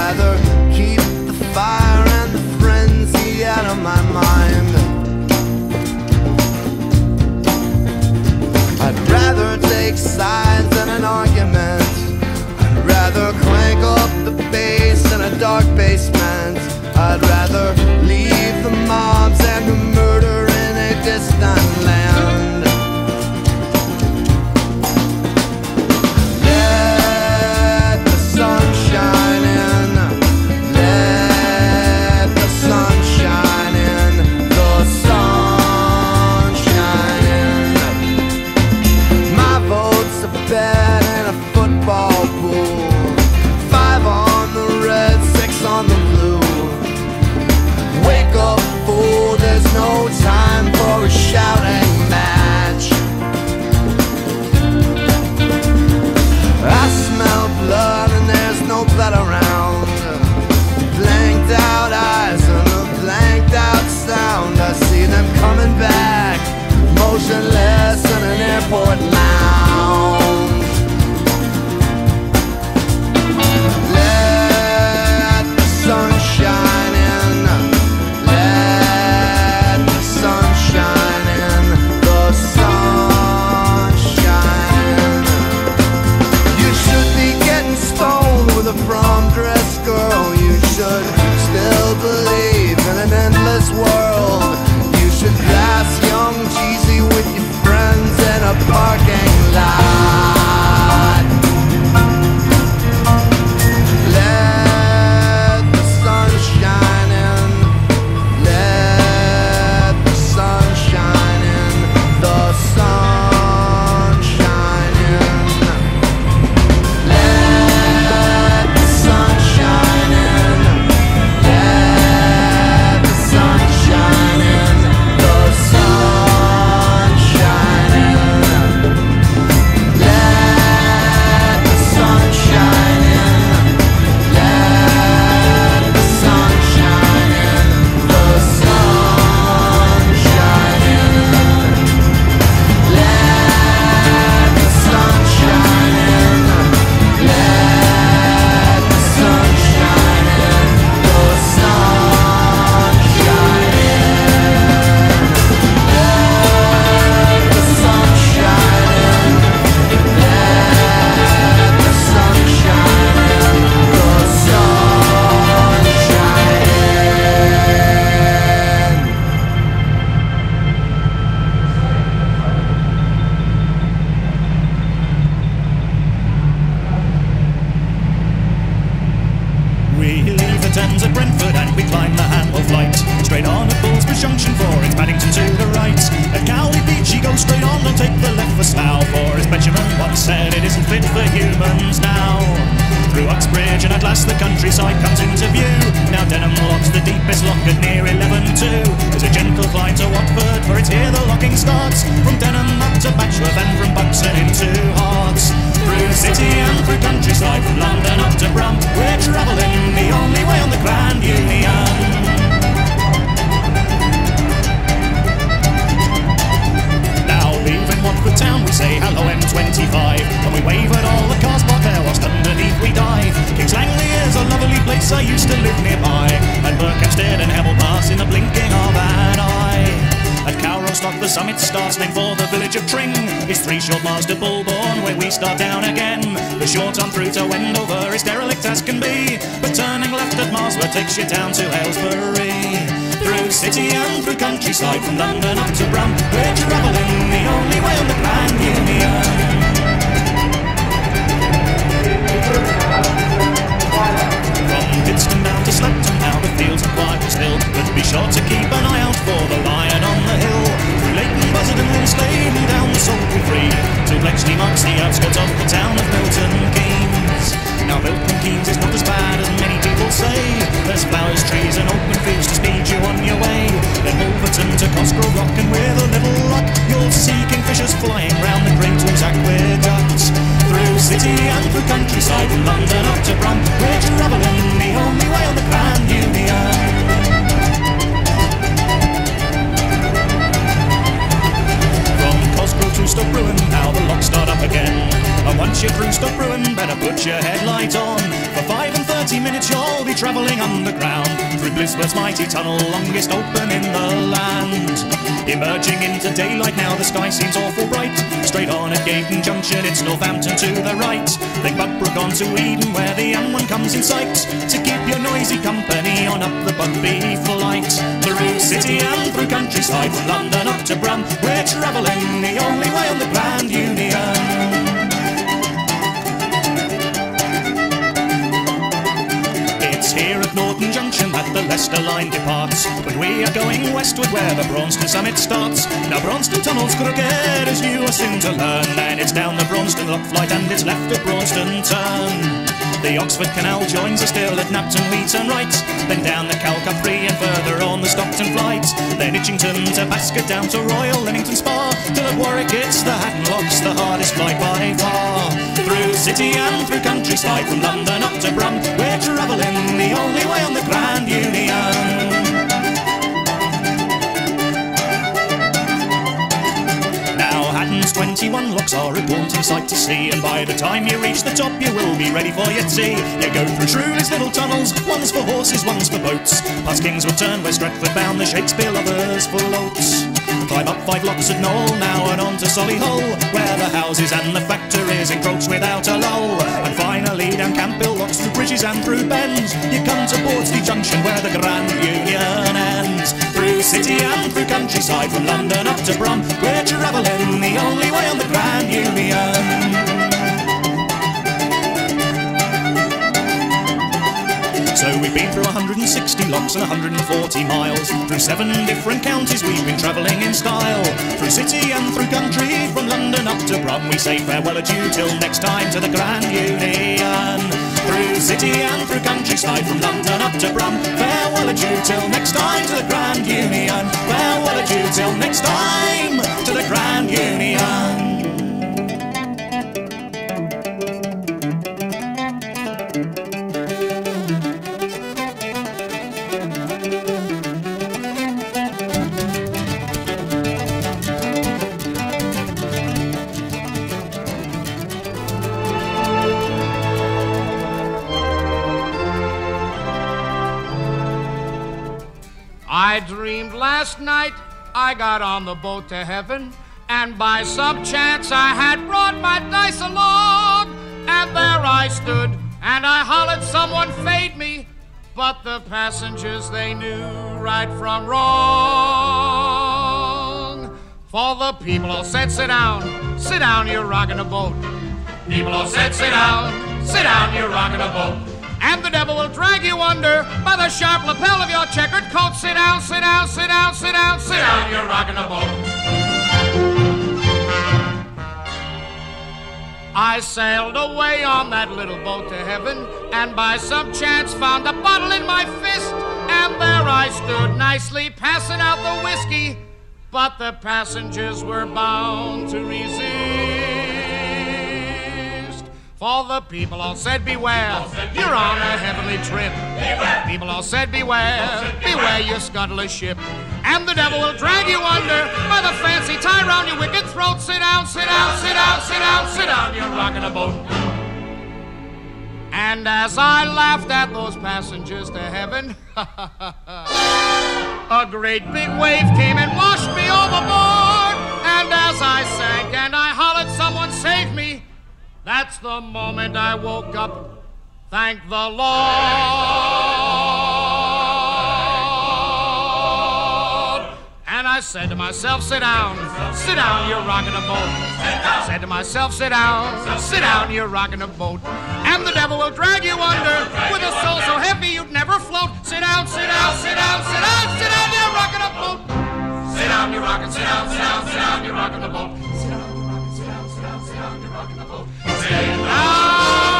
rather keep the fire and the frenzy out of my mind. I'd rather take sides in an argument. I'd rather crank up the bass in a dark basement. I'd rather leave the mobs and the murder in a distant land. Let the sun shine in. Let the sun shine in. The sun shine in. My vote's a bet in a football pool. 5 on the red, 6 on the blue. Wake up, fool, there's no time for a shouting match. I smell blood and there's no blood around. Blanked out eyes and a blanked out sound. I see them coming back, motionless in an airport lounge. Let the sun shine in. Let the sun shine in. The sun shine in. You should be getting stoned with a prom dress girl. You should still believe in an endless world. You should pass young cheesy with your friends in a parking lot. Let the sun shine in. Let the sun shine in. The sun shine in. Let the sun shine in. Let the sun shine in. The sun shine in. Let the sun shine in. Let the sun shine in. The sun shine in. Let the sun shine in. Let the sun shine in. The sun shine in. Let the sun shine in. Let the sun shine in. The sun shine in. We leave the Thames at Brentford and we climb the Hamble flight. Straight on at Bullsbridge Junction for it's Paddington to the right. At Cowley Beach you go straight on and take the left for Slough, for as Benjamin once said, it isn't fit for humans now. Through Uxbridge and at last the countryside comes into view. Now Denham Lock's the deepest lock at near 11:2. There's a gentle climb to Watford, for it's here the locking starts. From Denham up to Batchworth and from Buxton into Hearts. Through city and through countryside, from London up to Brum, we're travelling the only way on the Grand Union. Now leaving Watford town we say hello M25, and we wave at all the cars parked there whilst underneath we dive. King's Langley is a lovely place I used to live nearby, and Berkhamsted and Hemel Pass in the blinking of an eye. At Cowrostock the summit starts, then for the village of Tring. It's 3 short miles to Bulbourne where we start down again. The short on through to Wendover is derelict as can be, but turning left at Marsworth takes you down to Aylesbury. Through city and through countryside, from London up to Brum, we're travelling the only way on the Grand Union. From Pidston down to Slapton now the fields are quiet still, but be sure to keep an eye out for the lion on the hill. Through Leighton Buzzard and Linslade and down the Salisbury Free to Bletchley marks the outskirts of the town of Milton Keynes. Now Milton Keynes is not as bad as many people say. There's flowers, trees and open fields to speed you on your way. Then Wolverton to Cosgrove Rock, and with a little luck you'll see kingfishers flying round the Great Walls Aqueduct. 30 minutes you'll be travelling underground through Blisworth's mighty tunnel, longest open in the land. Emerging into daylight now, the sky seems awful bright. Straight on at Gayton Junction, it's Northampton to the right. Then Buckbrook on to Eden, where the M1 comes in sight, to keep your noisy company on up the Bugby flight. Through city and through countryside, from London up to Brum, we're travelling the only way on the Grand Union. Here at Norton Junction that the Leicester line departs, but we are going westward where the Braunston summit starts. Now Braunston Tunnel's crooked, as you are soon to learn, and it's down the Braunston Lock Flight and it's left at Braunston Turn. The Oxford Canal joins us still at Knapton, we turn right, then down the Calcaphree and further on the Stockton flight. Then Itchington to Basket, down to Royal Leamington Spa, till at Warwick it's the Hatton Locks, the hardest flight by far. Through city and through countryside, from London up to Brum, we're travelling the only way on the Grand Union. Now Hatton's 21 locks are a daunting sight to see, and by the time you reach the top you will be ready for your tea. You go through Shrewley's little tunnels, one's for horses, one's for boats, past Kingswood Turn where Stretford bound the Shakespeare lovers floats. Climb up 5 locks at Knoll now and on to Solihull, where the houses and the factories encroach without a lull. And finally down Campbell locks through bridges and through bends, you come to Bordsley Junction where the Grand Union ends. Through city and through countryside, from London up to Brum, we're travelling the only way on the Grand Union. So we've been through 160 locks and 140 miles, through 7 different counties we've been travelling in style. Through city and through country, from London up to Brum, we say farewell adieu till next time to the Grand Union. Through city and through countryside, from London up to Brum, farewell adieu till next time to the Grand Union. Farewell adieu till next time to the Grand Union. I dreamed last night I got on the boat to heaven, and by some chance I had brought my dice along, and there I stood and I hollered someone fade me, but the passengers they knew right from wrong. For the people all said sit down, you're rocking a boat. People all said sit down, you're rocking a boat. And the devil will drag you under by the sharp lapel of your checkered coat. Sit down, sit down, sit down, sit down, sit down, you're rocking a boat. I sailed away on that little boat to heaven, and by some chance found a bottle in my fist, and there I stood nicely passing out the whiskey, but the passengers were bound to resist. For the people all said beware, you're on a heavenly trip. People all said beware, beware you scuttle a ship. And the devil will drag you under by the fancy tie round your wicked throat. Sit down, sit down, sit down, sit down, sit down, you're rocking a boat. And as I laughed at those passengers to heaven, a great big wave came and washed me overboard. And as I sank and I hollered someone save me, that's the moment I woke up, thank the Lord. And I said to myself, sit down, you're rocking a boat. Said to myself, sit down, you're rocking a boat. And the devil will drag you under with a soul so heavy you'd never float. Sit down, sit down, sit down, sit down, sit down, you're rocking a boat. Sit down, you're rocking, sit down, sit down, sit down, you're rocking the boat. Sit down, you're rocking, sit down, sit down, sit down, you're rocking the boat. Sit down.